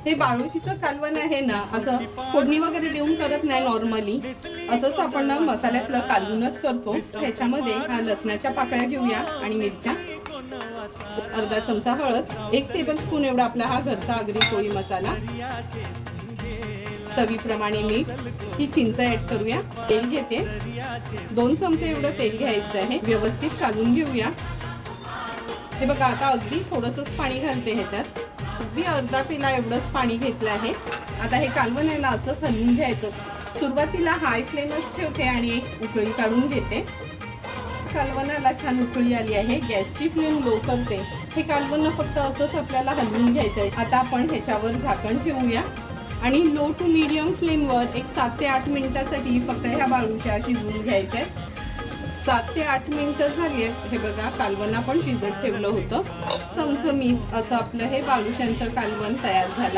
हे बाळूशीचं कालवण आहे ना, असं फोडणी वगैरे देऊन करत नाही नॉर्मली, असंच आपण ना मसाल्यातलं कालवूनच करतो। ह्याच्यामध्ये हा लसणाच्या पाकळ्या घेऊया आणि मिरच्या, अर्धा चमचा हळद, 1 टेबलस्पून एवढा आपला हा घरचा आगरी कोळी मसाला, चवीप्रमाणे मीठ, ही चिंच ऍड करूया। तेल घेते, 2 चमचे एवढं तेल घ्यायचं आहे, व्यवस्थित कालवून घेऊया। हे बघा, आता अगदी थोडंसंच पाणी घालते ह्याच्यात, अगदी अर्धा पेला एवढंच पाणी घेतलं आहे। आता हे कालवण आहे ना असंच हलवून घ्यायचं। सुरुवातीला हाय फ्लेमच ठेवते आणि एक उकळी काढून घेते। कालवणाला छान उकळी आली आहे, गॅसची फ्लेम लो करते। हे कालवण फक्त असंच आपल्याला हलवून घ्यायचं आहे। आता आपण ह्याच्यावर झाकण ठेवूया आणि लो टू मीडियम फ्लेमवर एक 7 ते 8 मिनिटासाठी फक्त ह्या बाळूच्या शिजवून घ्यायच्या आहेत। 7 ते 8 मिनिटं झाली आहेत। हे बघा, कालवण आपण शिजत ठेवलं होतं। चमचमीत असं आपलं हे बाळूशांचं कालवण तयार झालं।